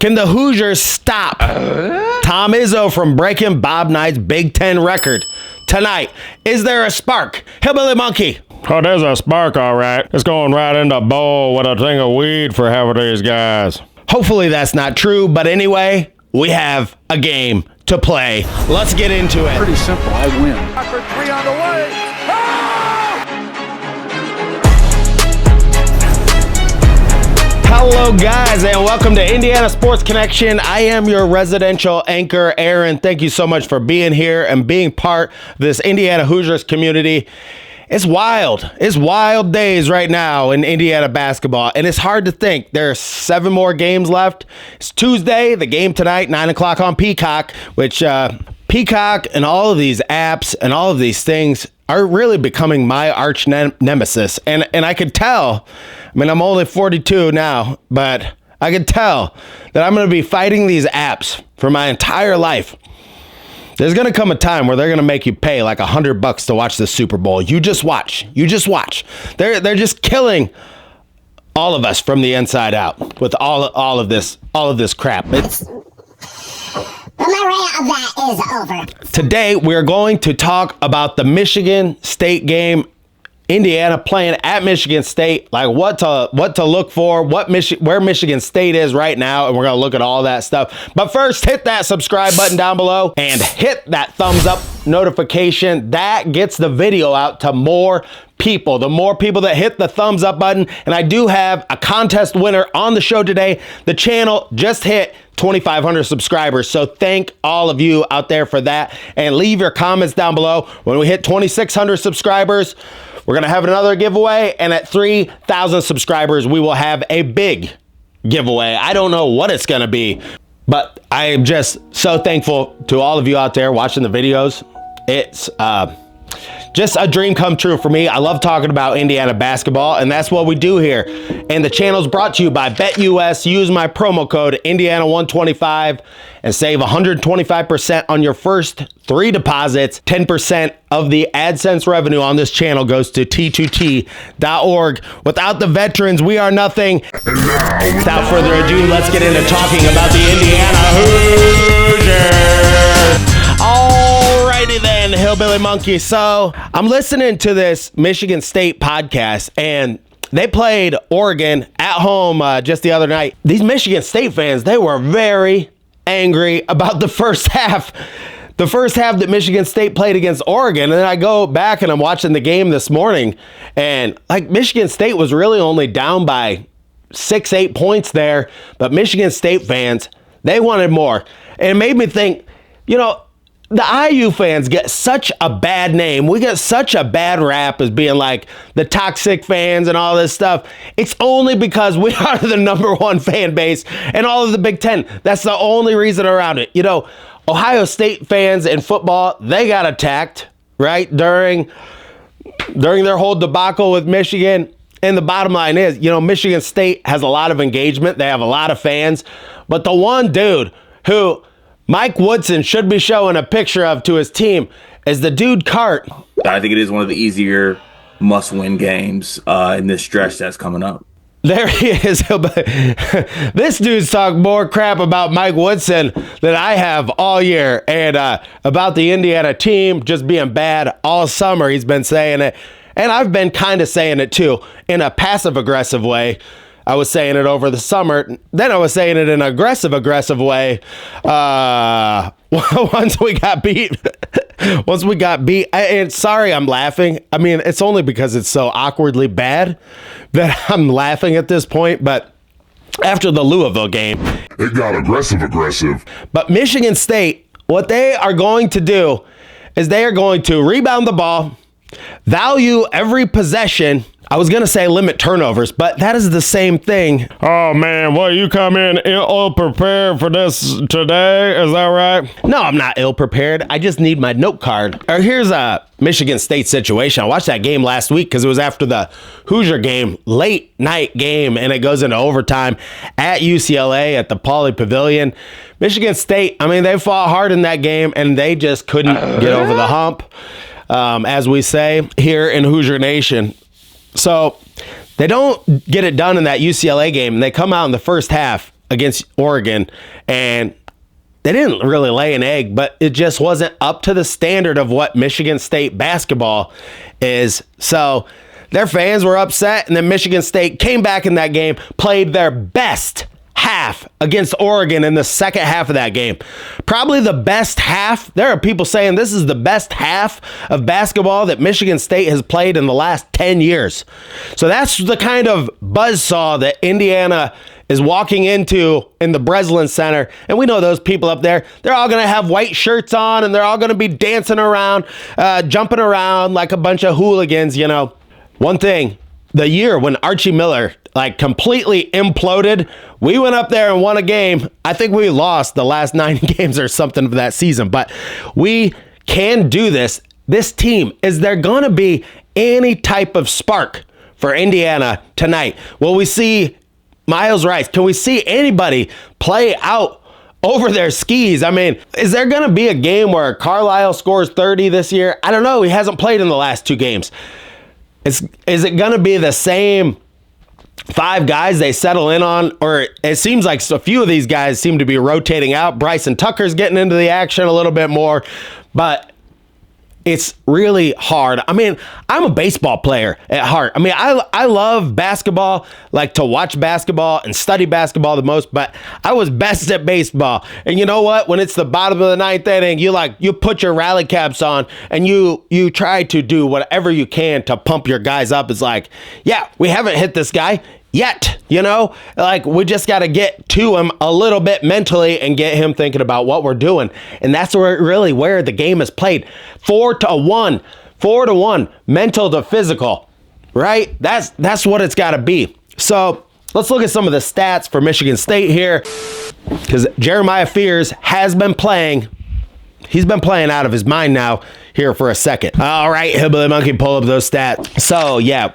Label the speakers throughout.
Speaker 1: Can the Hoosiers stop Tom Izzo from breaking Bob Knight's Big Ten record tonight? Is there a spark? Hillbilly Monkey.
Speaker 2: Oh, there's a spark, all right. It's going right in the bowl with a thing of weed for half of these guys.
Speaker 1: Hopefully that's not true, but anyway, we have a game to play. Let's get into it.
Speaker 3: Pretty simple, I win.
Speaker 4: For three on the way.
Speaker 1: Hello guys, and welcome to Indiana Sports Connection. I am your residential anchor, Aaron. Thank you so much for being here and being part of this Indiana Hoosiers community. It's wild. It's wild days right now in Indiana basketball, and it's hard to think. There are 7 more games left. It's Tuesday, the game tonight, 9 o'clock on Peacock, which Peacock and all of these apps and all of these things are really becoming my arch nemesis. And I could tell, I mean, I'm only 42 now, but I could tell that I'm going to be fighting these apps for my entire life. There's going to come a time where they're going to make you pay like $100 to watch the Super Bowl. You just watch. You just watch. They're just killing all of us from the inside out with all of this crap.
Speaker 5: My rant of that is over.
Speaker 1: Today we're going to talk about the Michigan State game. Indiana playing at Michigan State, like what to look for, where Michigan State is right now, and we're gonna look at all that stuff. But first, hit that subscribe button down below and hit that thumbs up notification. That gets the video out to more people. The more people that hit the thumbs up button, and I do have a contest winner on the show today. The channel just hit 2,500 subscribers, so thank all of you out there for that, and leave your comments down below. When we hit 2,600 subscribers, we're going to have another giveaway, and at 3,000 subscribers, we will have a big giveaway. I don't know what it's going to be, but I am just so thankful to all of you out there watching the videos. It's just a dream come true for me. I love talking about Indiana basketball, and that's what we do here. And the channel is brought to you by BetUS. Use my promo code Indiana125 and save 125% on your first 3 deposits. 10% of the AdSense revenue on this channel goes to T2T.org. Without the veterans, we are nothing. Without further ado, let's get into talking about the Indiana Hoosiers. Alrighty then, Hillbilly Monkey. So I'm listening to this Michigan State podcast, and they played Oregon at home just the other night. These Michigan State fans, they were very angry about the first half. The first half that Michigan State played against Oregon. And then I go back and I'm watching the game this morning, and like Michigan State was really only down by 6-8 points there. But Michigan State fans, they wanted more. And it made me think, you know, the IU fans get such a bad name. We get such a bad rap as being like the toxic fans and all this stuff. It's only because we are the #1 fan base in all of the Big Ten. That's the only reason around it. You know, Ohio State fans in football, they got attacked, right? During their whole debacle with Michigan. And the bottom line is, you know, Michigan State has a lot of engagement. They have a lot of fans. But the one dude who MIKE Woodson should be showing a picture of to his team is the dude Cart.
Speaker 6: I think it is one of the easier must-win games in this stretch that's coming up.
Speaker 1: There he is. This dude's talked more crap about MIKE Woodson than I have all year, and about the Indiana team just being bad all summer. He's been saying it, and I've been kind of saying it too in a passive-aggressive way. I was saying it over the summer. Then I was saying it in an aggressive way. Once we got beat. And sorry, I'm laughing. I mean, it's only because it's so awkwardly bad that I'm laughing at this point. But after the Louisville game,
Speaker 7: it got aggressive.
Speaker 1: But Michigan State, what they are going to do is they are going to rebound the ball, value every possession. I was going to say limit turnovers, but that is the same thing.
Speaker 2: Oh, man, well, you come in ill-prepared for this today, is that right?
Speaker 1: No, I'm not ill-prepared. I just need my note card. Here's a Michigan State situation. I watched that game last week because it was after the Hoosier game, late night game, and it goes into overtime at UCLA at the Pauley Pavilion. Michigan State, I mean, they fought hard in that game, and they just couldn't get over the hump, as we say here in Hoosier Nation. So they don't get it done in that UCLA game, and they come out in the first half against Oregon, and they didn't really lay an egg, but it just wasn't up to the standard of what Michigan State basketball is. So their fans were upset, and then Michigan State came back in that game, played their best half against Oregon in the second half of that game. Probably the best half. There are people saying this is the best half of basketball that Michigan State has played in the last 10 years. So that's the kind of buzzsaw that Indiana is walking into in the Breslin Center. And we know those people up there, they're all going to have white shirts on, and they're all going to be dancing around, jumping around like a bunch of hooligans, you know. One thing, the year when Archie Miller completely imploded, we went up there and won a game. I think we lost the last 9 games or something of that season, but we can do this. This team, is there going to be any type of spark for Indiana tonight? Will we see Miles Rice? Can we see anybody play out over their skis? I mean, is there going to be a game where Carlisle scores 30 this year? I don't know. He hasn't played in the last 2 games. Is it going to be the same 5 guys they settle in on? Or it seems like a few of these guys seem to be rotating out. Bryson Tucker's getting into the action a little bit more, but it's really hard. I mean, I'm a baseball player at heart. I mean, I love basketball, like to watch basketball and study basketball the most, but I was best at baseball. And you know what? When it's the bottom of the 9th inning, you put your rally caps on and you try to do whatever you can to pump your guys up. It's like, yeah, we haven't hit this guy yet, you know, like we just got to get to him a little bit mentally and get him thinking about what we're doing. And that's where the game is played. 4-1, mental to physical, right? That's what it's got to be. So let's look at some of the stats for Michigan State here, because Jeremiah Fears has been playing. He's been playing out of his mind now here for a second. All right, Hillbilly Monkey, pull up those stats. So yeah,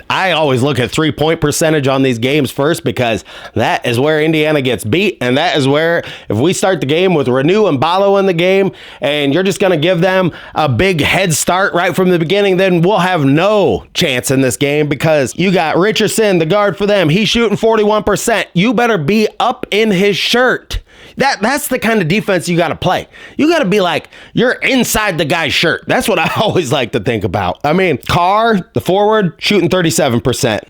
Speaker 1: I always look at 3-point percentage on these games first, because that is where Indiana gets beat. And that is where, if we start the game with Renew and Ballo in the game, and you're just going to give them a big head start right from the beginning, then we'll have no chance in this game, because you got Richardson, the guard for them. He's shooting 41%. You better be up in his shirt. That's the kind of defense you got to play. You got to be like, you're inside the guy's shirt. That's what I always like to think about. I mean, Carr, the forward, shooting 37%.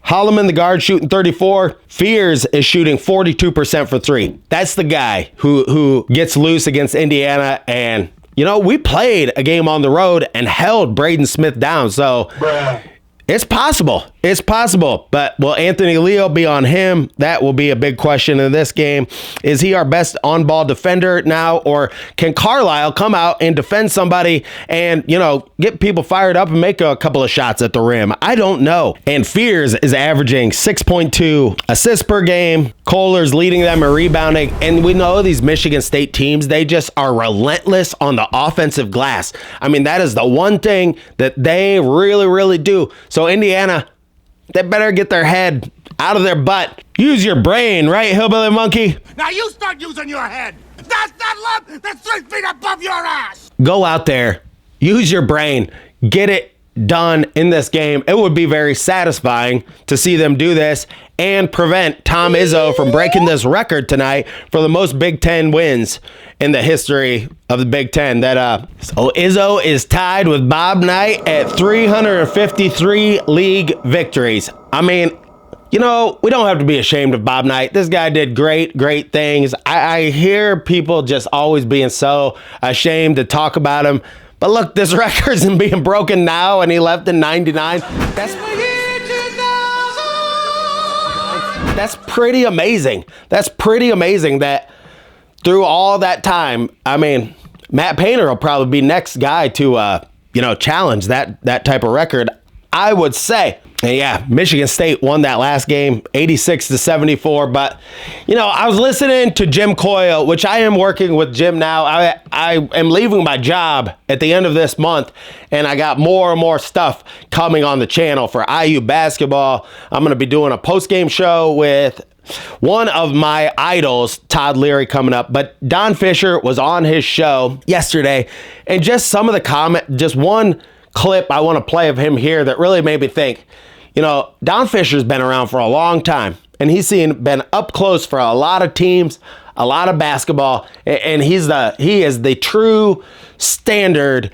Speaker 1: Holloman, the guard, shooting 34%. Fears is shooting 42% for 3. That's the guy who gets loose against Indiana. And, you know, we played a game on the road and held Braden Smith down. So it's possible. It's possible. But will Anthony Leo be on him? That will be a big question in this game. Is he our best on-ball defender now? Or can Carlisle come out and defend somebody and, you know, get people fired up and make a couple of shots at the rim? I don't know. And Fears is averaging 6.2 assists per game. Kohler's leading them in rebounding. And we know these Michigan State teams, they just are relentless on the offensive glass. I mean, that is the one thing that they really, really do. So Indiana, they better get their head out of their butt. Use your brain, right, Hillbilly Monkey?
Speaker 3: Now you start using your head. That's that lump that's 3 feet above your ass.
Speaker 1: Go out there, use your brain, get it done in this game. It would be very satisfying to see them do this and prevent Tom Izzo from breaking this record tonight for the most Big Ten wins in the history of the Big Ten. So Izzo is tied with Bob Knight at 353 league victories. I mean, you know, we don't have to be ashamed of Bob Knight. This guy did great things. I hear people just always being so ashamed to talk about him. But look, this record isn't being broken now, and he left in 99. That's pretty amazing. That's pretty amazing that through all that time, I mean, Matt Painter will probably be next guy to, challenge that type of record, I would say. And yeah, Michigan State won that last game, 86-74. But, you know, I was listening to Jim Coyle, which I am working with Jim now. I am leaving my job at the end of this month, and I got more and more stuff coming on the channel for IU basketball. I'm going to be doing a post-game show with one of my idols, Todd Leary, coming up. But Don Fisher was on his show yesterday, and just some of the just one clip I want to play of him here that really made me think. You know, Don Fisher's been around for a long time, and he's been up close for a lot of teams, a lot of basketball, and he is the true standard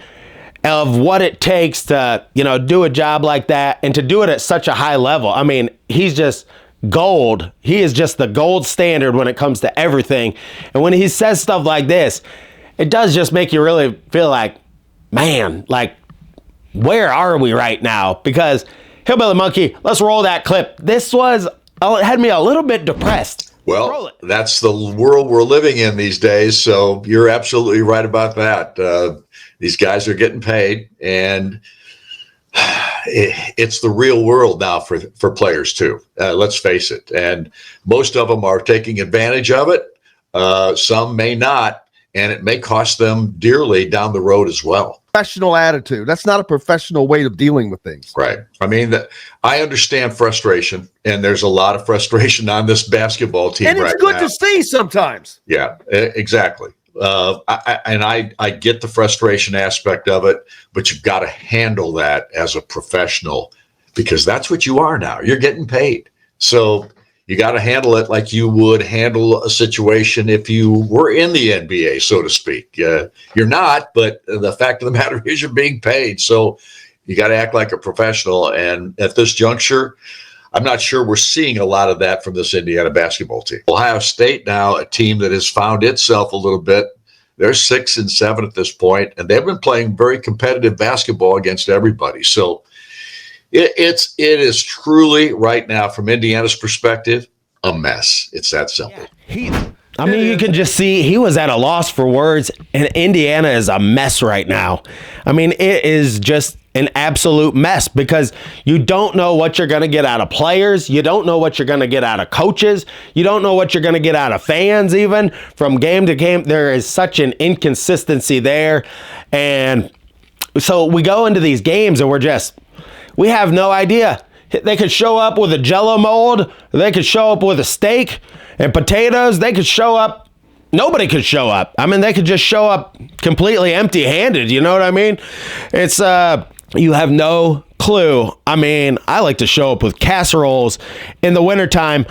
Speaker 1: of what it takes to, do a job like that and to do it at such a high level. I mean, he's just gold. He is just the gold standard when it comes to everything. And when he says stuff like this, it does just make you really feel like, man, like, where are we right now? Because Hillbilly Monkey, let's roll that clip. This had me a little bit depressed.
Speaker 4: Well, that's the world we're living in these days. So you're absolutely right about that. These guys are getting paid, and it's the real world now for players too. Let's face it. And most of them are taking advantage of it. Some may not, and it may cost them dearly down the road as well.
Speaker 8: Professional attitude. That's not a professional way of dealing with things.
Speaker 4: Right. I mean, I understand frustration, and there's a lot of frustration on this basketball team right now.
Speaker 8: And it's good to see sometimes.
Speaker 4: Yeah, exactly. I get the frustration aspect of it, but you've got to handle that as a professional, because that's what you are now. You're getting paid. So you got to handle it like you would handle a situation if you were in the NBA, so to speak. You're not, but the fact of the matter is you're being paid. So you got to act like a professional. And at this juncture, I'm not sure we're seeing a lot of that from this Indiana basketball team. Ohio State now, a team that has found itself a little bit. They're 6-7 at this point, and they've been playing very competitive basketball against everybody. So it is truly right now, from Indiana's perspective, a mess. It's that simple.
Speaker 1: You can just see he was at a loss for words, and Indiana is a mess right now. I mean, it is just an absolute mess, because you don't know what you're going to get out of players. You don't know what you're going to get out of coaches. You don't know what you're going to get out of fans, even from game to game. There is such an inconsistency there. And so we go into these games and we have no idea. They could show up with a Jell-O mold. They could show up with a steak and potatoes. They could show up. Nobody could show up. I mean, they could just show up completely empty-handed. You know what I mean? It's you have no clue. I mean, I like to show up with casseroles in the wintertime.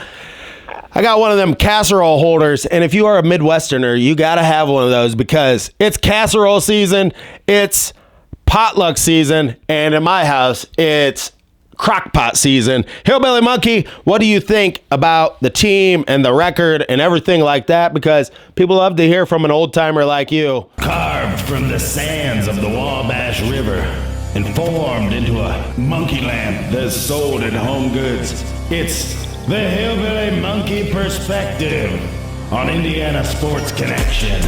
Speaker 1: I got one of them casserole holders, and if you are a Midwesterner, you got to have one of those, because it's casserole season, it's potluck season, and in my house, it's crockpot season. Hillbilly Monkey, what do you think about the team and the record and everything like that? Because people love to hear from an old-timer like you.
Speaker 9: Carved from the sands of the Wabash River and formed into a monkey lamp that's sold at Home Goods. It's the Hillbilly Monkey Perspective on Indiana Sports Connection.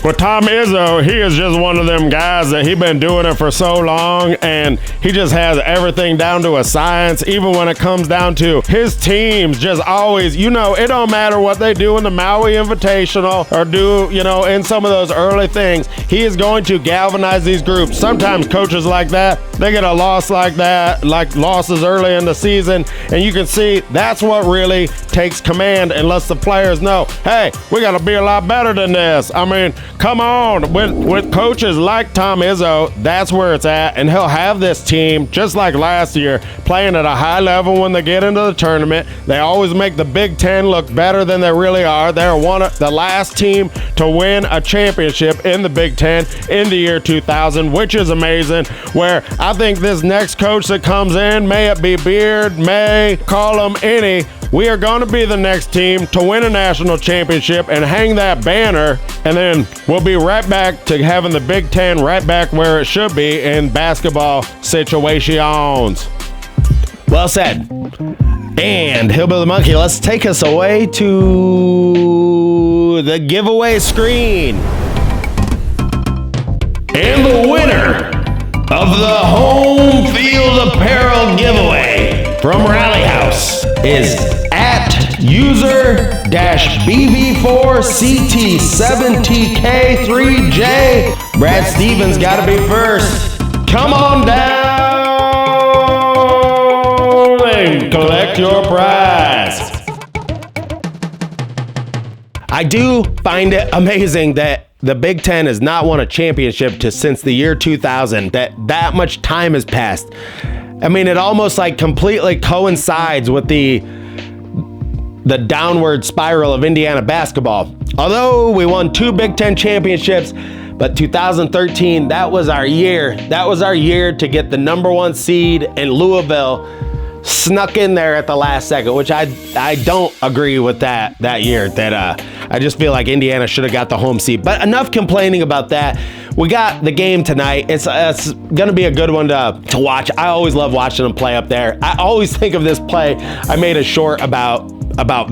Speaker 2: Well, Tom Izzo, he is just one of them guys that he been doing it for so long, and he just has everything down to a science, even when it comes down to his teams just always, it don't matter what they do in the Maui Invitational or do, in some of those early things, he is going to galvanize these groups. Sometimes coaches like that, they get a loss like that, like losses early in the season, and you can see that's what really takes command and lets the players know, hey, we got to be a lot better than this. I mean, come on. With coaches like Tom Izzo, that's where it's at. And he'll have this team, just like last year, playing at a high level when they get into the tournament. They always make the Big Ten look better than they really are. They're the last team to win a championship in the Big Ten in the year 2000, which is amazing. Where I think this next coach that comes in, may it be Beard, May, call him any, we are going to be the next team to win a national championship and hang that banner, and then we'll be right back to having the Big Ten right back where it should be in basketball situations.
Speaker 1: Well said. And Hillbilly Monkey, let's take us away to the giveaway screen. And the winner of the home field apparel giveaway from Rally House is at user-BB4CT7TK3J. Brad Stevens got to be first. Come on down and collect your prize. I do find it amazing that the Big Ten has not won a championship since the year 2000, that much time has passed. I mean, it almost like completely coincides with the the downward spiral of Indiana basketball. Although we won 2 Big Ten championships, but 2013, that was our year. That was our year to get the #1 seed, and Louisville snuck in there at the last second, which I don't agree with that year. That I just feel like Indiana should have got the home seed. But enough complaining about that. We got the game tonight. It's going to be a good one to watch. I always love watching them play up there. I always think of this play. I made a short about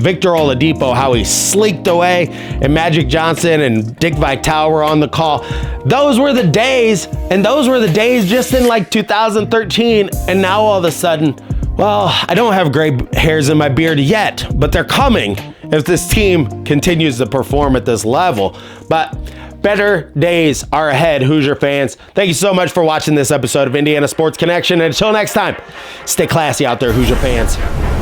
Speaker 1: Victor Oladipo, how he sleeked away, and Magic Johnson and Dick Vitale were on the call. Those were the days, and those were the days just in like 2013, and now all of a sudden, well, I don't have gray hairs in my beard yet, but they're coming if this team continues to perform at this level. But better days are ahead, Hoosier fans. Thank you so much for watching this episode of Indiana Sports Connection. And until next time, stay classy out there, Hoosier fans.